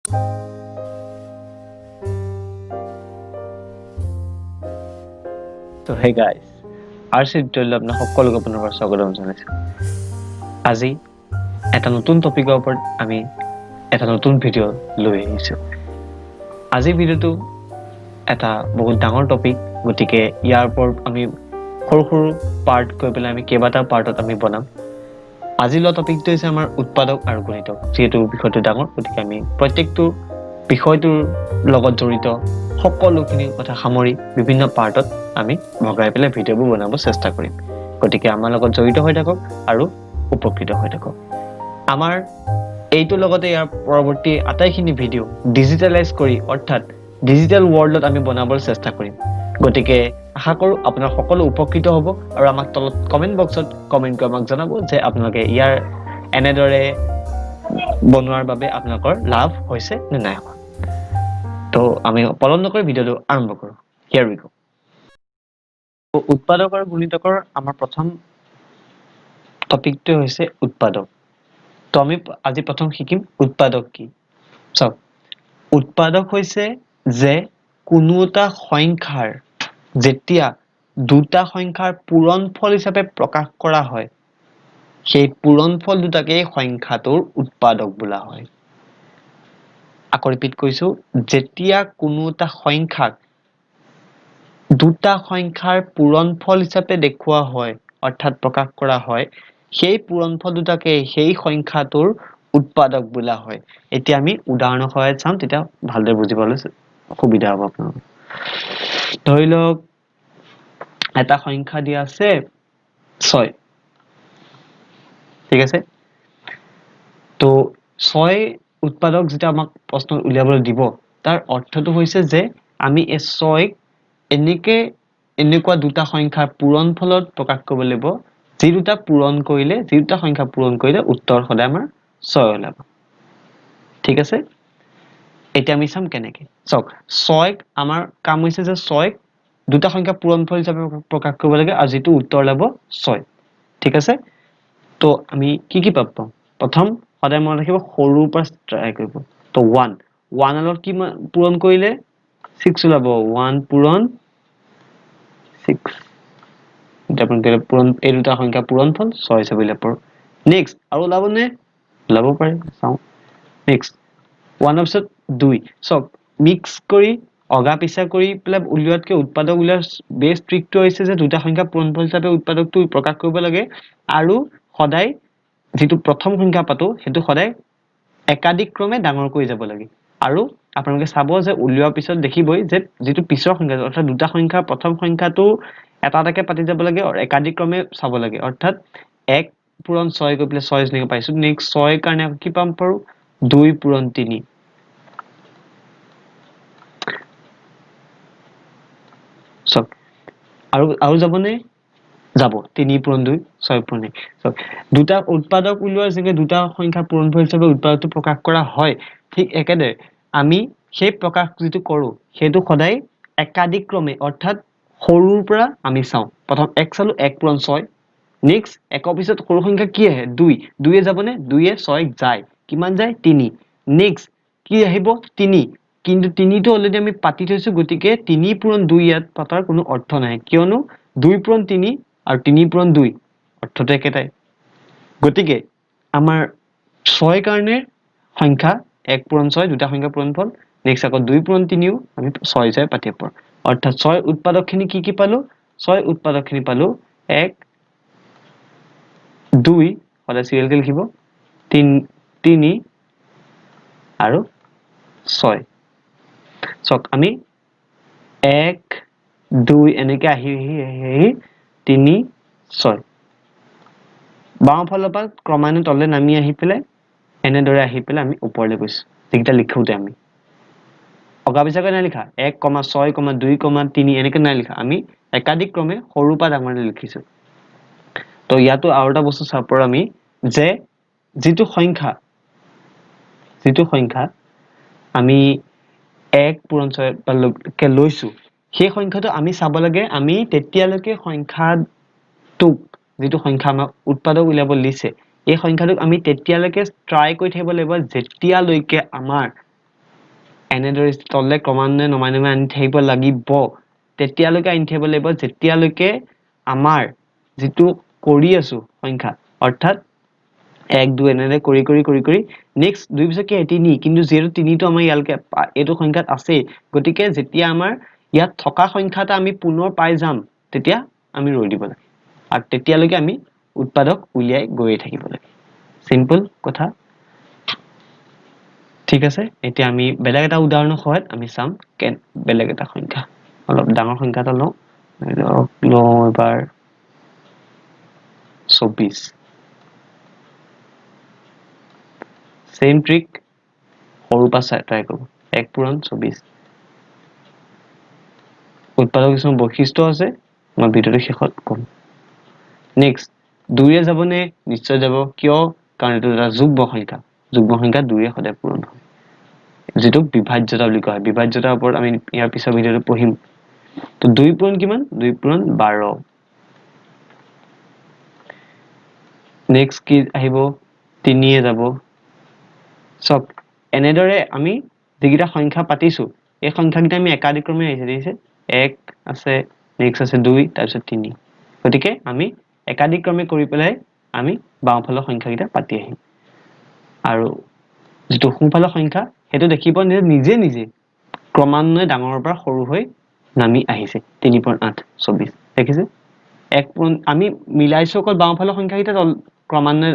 তো hey guys RC টিউটৰিয়েললৈ আপোনাক সকলোকে পুনৰবাৰ স্বাগতম জনাইছোঁ। আজি এটা নতুন টপিকৰ ওপৰত আমি এটা নতুন ভিডিঅ' লৈ আহিছোঁ। আজিৰ ভিডিঅ'টো এটা বহুত ডাঙৰ টপিক, গতিকে ইয়াৰ ওপৰত আমি সৰু সৰু পাৰ্ট কৰি পেলাই আমি কেইবাটা পাৰ্টত আমি বনাম। আজি লোৱা টপিকটো হৈছে আমাৰ উৎপাদক আৰু গণিতক। যিহেতু বিষয়টো ডাঙৰ, গতিকে আমি প্ৰত্যেকটো বিষয়টোৰ লগত জড়িত সকলোখিনি কথা সামৰি বিভিন্ন পাৰ্টত আমি ভগাই পেলাই ভিডিঅ'বোৰ বনাব চেষ্টা কৰিম। গতিকে আমাৰ লগত জড়িত হৈ থাকক আৰু উপকৃত হৈ থাকক। আমাৰ এইটোৰ লগতে ইয়াৰ পৰৱৰ্তী আটাইখিনি ভিডিঅ' ডিজিটেলাইজ কৰি, অৰ্থাৎ ডিজিটেল ৱৰ্ল্ডত আমি বনাবৰ চেষ্টা কৰিম। গতিকে আশা কৰোঁ আপোনাৰ সকলো উপকৃত হ'ব আৰু আমাক তলত কমেণ্ট বক্সত কমেণ্ট কৰি আমাক জনাব যে আপোনালোকে ইয়াৰ এনেদৰে বনোৱাৰ বাবে আপোনালোকৰ লাভ হৈছে নে নাই হোৱা। তো আমি পলম নকৰি ভিডিঅ'টো আৰম্ভ কৰোঁ। হিয়াৰ উই গো। উৎপাদক আৰু গুণিতকৰ আমাৰ প্ৰথম টপিকটো হৈছে উৎপাদক। তো আমি আজি প্ৰথম শিকিম উৎপাদক কি। চাওক, উৎপাদক হৈছে যে কোনো এটা সংখ্যাৰ যেতিয়া দুটা সংখ্যাৰ পূৰণফল হিচাপে প্ৰকাশ কৰা হয়, সেই পূৰণফল দুটাকে সংখ্যাটোৰ উৎপাদক বোলা হয়। আকৌ ৰিপিট কৰিছোঁ, যেতিয়া কোনো এটা সংখ্যাক দুটা সংখ্যাৰ পূৰণফল হিচাপে দেখুওৱা হয়, অৰ্থাৎ প্ৰকাশ কৰা হয়, সেই পূৰণফল দুটাকে সেই সংখ্যাটোৰ উৎপাদক বোলা হয়। এতিয়া আমি উদাহৰণৰ সহায়ত চাম, তেতিয়া ভালদৰে বুজিবলৈ সুবিধা হ'ব আপোনালোকৰ। ধৰি লওক এটা সংখ্যা দিয়া আছে 6, ঠিক আছে। তো 6 উৎপাদক যেতিয়া আমাক প্ৰশ্ন উলিয়াবলৈ দিব, তাৰ অৰ্থটো হৈছে যে আমি এই 6ক এনেকুৱা দুটা সংখ্যাৰ পূৰণফলত প্ৰকাশ কৰিব লাগিব, যি দুটা সংখ্যা পূৰণ কৰিলে উত্তৰ সদায় আমাৰ 6 ওলাব। ঠিক আছে। এতিয়া আমি চাম কেনেকে। চাওক, 6ক আমাৰ কাম হৈছে যে 6ক দুটা সংখ্যা পূৰণফল হিচাপে প্ৰকাশ কৰিব লাগে আৰু যিটো উত্তৰ ওলাব 6। ঠিক আছে। তো আমি কি পাব? প্ৰথম সদায় মনত ৰাখিব, সৰুৰ পৰা ট্ৰাই কৰিব। তো 1 লগত কি পূৰণ কৰিলে 6 ওলাব। 1 পূৰণ 6। এই দুটা সংখ্যা পূৰণফল 6 হিচাপে উলিয়াব পাৰোঁ। নেক্সট আৰু ওলাবনে? ওলাব পাৰে, চাওঁ। নেক্সট 1ৰ পিছত 2। চাওক, মিক্স কৰি অগা পিছা কৰি পেলাই উলিওৱাতকৈ উৎপাদক উলিওৱাৰ বেষ্ট ট্ৰিকটো হৈছে যে দুটা সংখ্যা পূৰণফল হিচাপে উৎপাদকটো প্ৰকাশ কৰিব লাগে আৰু সদায় যিটো প্ৰথম সংখ্যা পাতো সেইটো সদায় একাধিক ক্ৰমে ডাঙৰ কৰি যাব লাগে। আৰু আপোনালোকে চাব যে উলিওৱাৰ পিছত দেখিবই যে যিটো পিছৰ সংখ্যা, অৰ্থাৎ দুটা সংখ্যাৰ প্ৰথম সংখ্যাটো এটা এটাকে পাতি যাব লাগে আৰু একাধিক ক্ৰমে চাব লাগে। অৰ্থাৎ 1 পূৰণ 6 গৈ পেলাই 6 যেনেকৈ পাইছোঁ, নেক্সট 6 কাৰণে কি পাম পাৰোঁ? 2 পূৰণ 3। চাওক, আৰু যাবনে? যাব। 3 পূৰণ 2, 6 পূৰণ 1। চাওক, দুটা উৎপাদক উলিওৱাৰ যেনেকৈ দুটা সংখ্যা পূৰণফল হিচাপে উৎপাদকটো প্ৰকাশ কৰা হয়, ঠিক একেদৰে আমি সেই প্ৰকাশ যিটো কৰোঁ সেইটো সদায় একাধিক ক্ৰমে, অৰ্থাৎ সৰুৰ পৰা আমি চাওঁ। প্ৰথম 1 চালো, 1 পূৰণ 6। নেক্সট 1ৰ পিছত সৰু সংখ্যা কি আহে? 2। 2 যাবনে? 2 6 যায়। কিমান যায়? 3। নেক্সট কি আহিব? 3। কিন্তু 3টো অলৰেডি আমি পাতি থৈছোঁ, গতিকে 3 পূৰণ 2 ইয়াত পতাৰ কোনো অৰ্থ নাই, কিয়নো 2 পূৰণ 3 আৰু 3 পূৰণ 2 অৰ্থটো একেটাই। গতিকে আমাৰ 6 কাৰণে সংখ্যা 1 পূৰণ 6 দুটা সংখ্যা পূৰণফল, নেক্সট আকৌ 2 পূৰণ 3ও আমি 6 হিচাপে পাতিব পাৰোঁ। অৰ্থাৎ 6 উৎপাদকখিনি কি পালো? 6 উৎপাদকখিনি পালো 1, 2, সদায় চিৰিয়েলকৈ লিখিব, 3 আৰু 6। চাওক, আমি 1, 2 এনেকে আহি 3, 6 বাওঁ ফালৰ পৰা ক্ৰমান্বয়ে তললৈ নামি আহি পেলাই এনেদৰে আহি পেলাই আমি ওপৰলৈ গৈছোঁ। যিকেইটা লিখোঁতে আমি অগা পিছাকৈ নাই লিখা, 1, 6, 2, 3 এনেকে নাই লিখা, আমি একাধিক ক্ৰমে সৰুৰ পৰা ডাঙৰলৈ লিখিছোঁ। তো ইয়াতো আৰু এটা বস্তু চাব পাৰোঁ আমি, যে যিটো সংখ্যা আমি 1 পূৰণ 6 লৈছোঁ, সেই সংখ্যাটো আমি চাব লাগে, আমি তেতিয়ালৈকে সংখ্যাটোক, যিটো সংখ্যা আমাক উৎপাদক উলিয়াব দিছে, এই সংখ্যাটোক আমি তেতিয়ালৈকে ট্ৰাই কৰি থাকিব লাগিব যেতিয়ালৈকে আমাৰ এনেদৰে তললে ক্ৰমান্বয়ে নমাই নমাই আনি থাকিব লাগিব তেতিয়ালৈকে আনি থাকিব লাগিব যেতিয়ালৈকে আমাৰ যিটো কৰি আছো সংখ্যা অৰ্থাৎ 1 2 এনেদৰে কৰি নেক্সট 2 পিছত কি 3 কিন্তু যিহেতু 3 টো আমাৰ ইয়ালৈকে এইটো সংখ্যাত আছে গতিকে যেতিয়া আমাৰ ইয়াত থকা সংখ্যা এটা আমি পুনৰ পাই যাম তেতিয়া আমি ৰৈ দিব লাগে আৰু তেতিয়ালৈকে আমি উৎপাদক উলিয়াই গৈয়ে থাকিব লাগে সিম্পল কথা ঠিক আছে এতিয়া আমি বেলেগ এটা উদাহৰণৰ সহায়ত আমি চাম বেলেগ এটা সংখ্যা অলপ ডাঙৰ সংখ্যা এটা লওঁ এবাৰ 24 সেম ট্ৰিক সৰু পৰা ট্ৰাই কৰো 1 পূৰণ 24 উৎপাদক কিছুমান বৈশিষ্ট্য আছে মই ভিডিওৰ শেষত কম নেক্সট 2 ৰে যাবনে নিশ্চয় যাব কিয় কাৰণ এইটো এটা যুগ্ম সংখ্যা 2 ৰে সদায় পূৰণ হয় যেটো বিভাজ্যতা বুলি কোৱা হয় বিভাজ্যতাৰ ওপৰত আমি ইয়াৰ পিছৰ ভিডিওটো পঢ়িম তো 2 পূৰণ কিমান 2 পূৰণ 12 নেক্সট কি আহিব 3 এ যাব সব এনেদৰে আমি যেগিটা সংখ্যা পাতিছো এই সংখ্যাকিটা আমি একাদিক্ৰমে আহিছে দেখিছে 1 আছে নেক্সট আছে 2 তাৰ পিছত 3 গতিকে আমি একাদিক্ৰমে কৰি পেলাই আমি বাওঁফালৰ সংখ্যাকিটা পাতি আহিম আৰু যেটো সোঁফালৰ সংখ্যা হেতু দেখিব নিজে ক্ৰমান্বয়ে ডাঙৰৰ পৰা সৰু হৈ নামি আহিছে 3.8 24 দেখিছে এক আমি মিলাইছো অকল বাওঁফালৰ সংখ্যাকিটা ক্ৰমান্বয়ে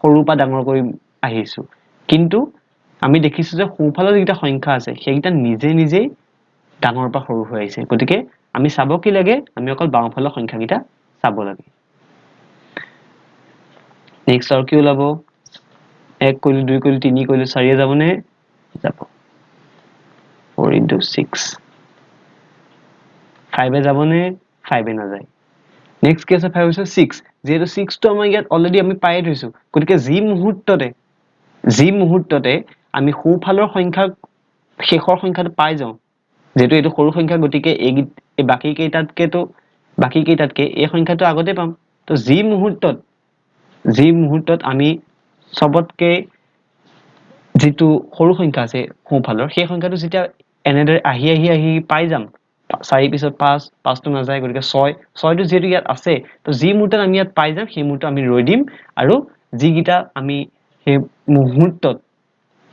সৰু পৰা ডাঙৰ কৰি আহিছো কিন্তু আমি দেখিছো যে সোঁফালৰ যিটা সংখ্যা আছে সেইকিটা নিজে ডাঙৰৰ পৰা সৰু হৈ আহিছে গতিকে আমি চাব কি লাগে আমি অকল বাওঁফালৰ সংখ্যাকিটা চাব লাগে নেক্সট আৰু কি ওলাব 1 কৰিলো 2 কৰিলো 3 কৰিলো 4 যাবনে যাব 4 into 6 5 যাবনে 5 নাযায় নেক্সট কি আছে 5 হৈছে 6 যেহেতু 6 টো আমাৰ ইয়াত অলৰেডি আমি পাই থৈছো গতিকে যি মুহূৰ্ততে আমি সোঁফালৰ সংখ্যা শেষৰ সংখ্যাটো পাই যাওঁ যেহেতু এইটো সৰু সংখ্যা গতিকে এই বাকি কেইটাতকে এই সংখ্যাটো আগতে পাম তো যি মুহূৰ্তত আমি সবতকে যেটো সৰু সংখ্যা আছে সোঁফালৰ সেই সংখ্যাটো যেতিয়া এনেদৰে আহি পাই যাম 4 পিছত 5 টো নাযায় গতিকে 6 টো যেহেতু ইয়াত আছে তো যি মুহূৰ্তত আমি ইয়াত পাই যাম সেই মুহূৰ্তত আমি ৰৈ দিম আৰু যিগিটা আমি সেই মুহূৰ্তত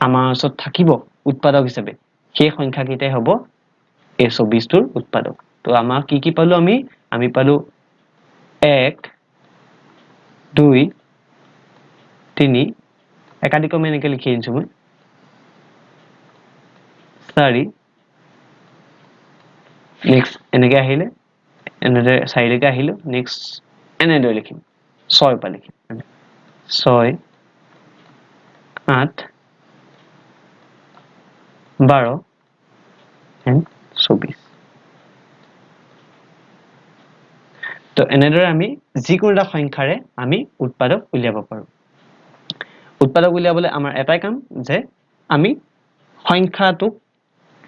আমাৰ ওচৰত থাকিব উৎপাদক হিচাপে সেই সংখ্যাকিটাই হ'ব এই 24 টোৰ উৎপাদক তো আমাৰ কি পালো আমি পালো 1 2 3 একাদিক্ৰমে এনেকে লিখি আনিছো মই 4 নেক্সট এনেকে আহিলে এনেদৰে 4 লৈকে আহিলো নেক্সট এনেদৰে লিখিম 6 পৰা লিখিম 6 8 12 and 24 তো এনেদৰে আমি যিকোনো এটা সংখ্যাৰে আমি উৎপাদক উলিয়াব পাৰো উৎপাদক উলিয়াবলৈ আমাৰ এটাই কাম যে আমি সংখ্যাটোক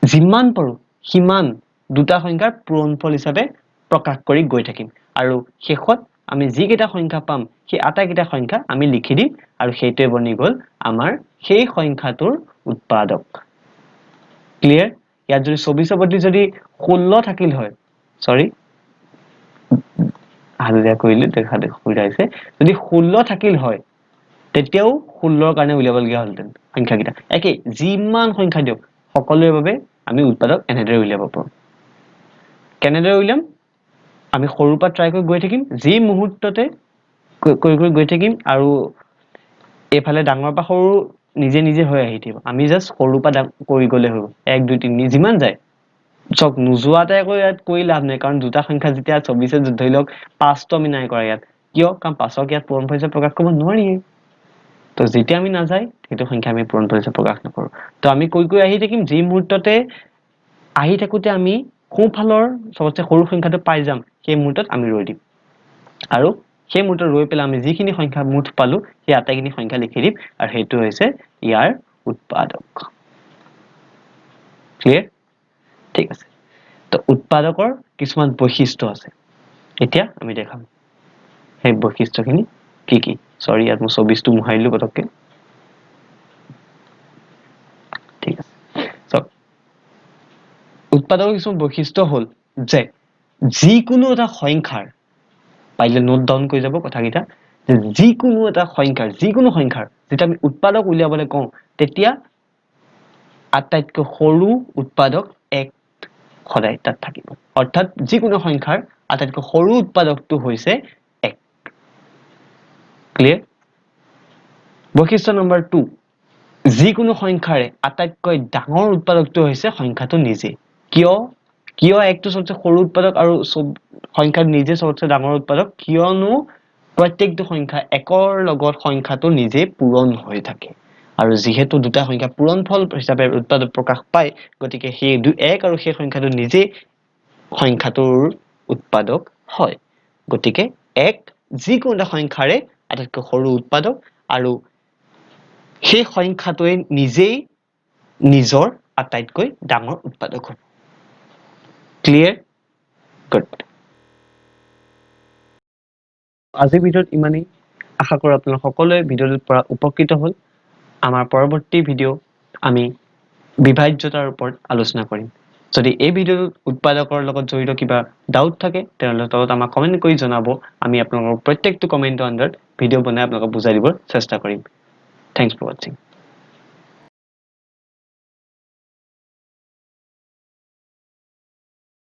যিমান পাৰো সিমান দুটা সংখ্যাৰ পূৰণফল হিচাপে প্ৰকাশ কৰি গৈ থাকিম আৰু শেষত আমি যিকেইটা সংখ্যা পাম সেই আটাইকেইটা সংখ্যা আমি লিখি দিম আৰু সেইটোৱে বনি গ'ল আমাৰ সেই সংখ্যাটোৰ উৎপাদক ক্লিয়াৰ ইয়াত যদি 24 বদলি যদি 16 থাকিল হয় সৰি হালধীয়া কৰিলে দেখা সুবিধা হৈছে যদি 16 থাকিল হয় তেতিয়াও 16ৰ কাৰণে উলিয়াবলগীয়া হ'লতেন সংখ্যাকিটা একে যিমান সংখ্যা দিয়ক সকলোৰে বাবে আমি উৎপাদক এনেদৰে উলিয়াব পাৰো কেনেদৰে উলিয়াম আমি সৰুৰ পৰা ট্ৰাই কৰি গৈ থাকিম যি মুহূৰ্ততে কৰি গৈ থাকিম আৰু এফালে ডাঙৰ পৰা সৰু নিজে হৈ আহি থাকিব আমি জাস্ট সৰুৰ পৰা কৰি গলে হ'ব 1 2 3 যিমান যায় চক নোযোৱাতে আকৌ ইয়াত কৰি লাভ নাই কাৰণ দুটা সংখ্যা যেতিয়া 24 ধৰি লওক 5 টো আমি নাই কৰা ইয়াত কিয় কাৰণ 5ক ইয়াত পূৰণফল হিচাপে প্ৰকাশ কৰিব নোৱাৰি তো যেতিয়া আমি নাযায় সেইটো সংখ্যা আমি পূৰণফল হিচাপে প্ৰকাশ নকৰো তো আমি কৰি আহি থাকিম যি মুহূৰ্ততে আহি থাকোতে আমি সোঁফালৰ সবতছে সৰু সংখ্যাটো পাই যাম সেই মুহূৰ্তত আমি ৰৈ দিম আৰু সেই মুহূৰ্তত ৰৈ পেলাই আমি যিখিনি সংখ্যা মুঠ পালো সেই আটাইখিনি সংখ্যা লিখি দিম আৰু সেইটো হৈছে ইয়াৰ উৎপাদক ক্লিয়াৰ ঠিক আছে তো উৎপাদকৰ কিছুমান বৈশিষ্ট্য আছে এতিয়া আমি দেখাম সেই বৈশিষ্ট্যখিনি কি সৰি ইয়াত মই 24 টো মুহাই দিলো পতককে ঠিক আছে উৎপাদকৰ কিছুমান বৈশিষ্ট্য হ'ল যে যিকোনো এটা সংখ্যাৰ পাৰিলে নোট ডাউন কৰি যাব কথাকেইটা যে যিকোনো এটা সংখ্যাৰ যেতিয়া আমি উৎপাদক উলিয়াবলৈ কওঁ তেতিয়া আটাইতকৈ সৰু উৎপাদক 1 সদায় তাত থাকিব অৰ্থাৎ যিকোনো সংখ্যাৰ আটাইতকৈ সৰু উৎপাদকটো হৈছে 1 ক্লিয়াৰ বৈশিষ্ট্য নম্বৰ 2 যিকোনো সংখ্যাৰে আটাইতকৈ ডাঙৰ উৎপাদকটো হৈছে সংখ্যাটো নিজে কিয় 1টো সবচে সৰু উৎপাদক আৰু সংখ্যা নিজে সবচে ডাঙৰ উৎপাদক কিয়নো প্ৰত্যেকটো সংখ্যা 1ৰ লগত সংখ্যাটো নিজে পূৰণ হৈ থাকে আৰু যেহেতু দুটা সংখ্যা পূৰণফল হিচাপে উৎপাদক প্ৰকাশ পায় গতিকে সেই 1 আৰু সেই সংখ্যাটো নিজে সংখ্যাটোৰ উৎপাদক হয় গতিকে 1 যিকোনো এটা সংখ্যাৰে আটাইতকৈ সৰু উৎপাদক আৰু সেই সংখ্যাটোৱে নিজেই নিজৰ আটাইতকৈ ডাঙৰ উৎপাদক হ'ব ক্লিয়াৰ গুড আজিৰ ভিডিঅ'ত ইমানেই আশা কৰোঁ আপোনালোক সকলোৱে ভিডিঅ'টোৰ পৰা উপকৃত হ'ল আমাৰ পৰৱৰ্তী ভিডিঅ' আমি বিভাজ্যতাৰ ওপৰত আলোচনা কৰিম যদি এই ভিডিঅ'টোত উৎপাদকৰ লগত জড়িত কিবা ডাউট থাকে তেনেহ'লে তলত আমাক কমেন্ট কৰি জনাব আমি আপোনালোকৰ প্ৰত্যেকটো কমেন্টৰ আন্ডাৰত ভিডিঅ' বনাই আপোনালোকক বুজাই দিবৰ চেষ্টা কৰিম থ্যাংকস ফৰ ওয়াচিং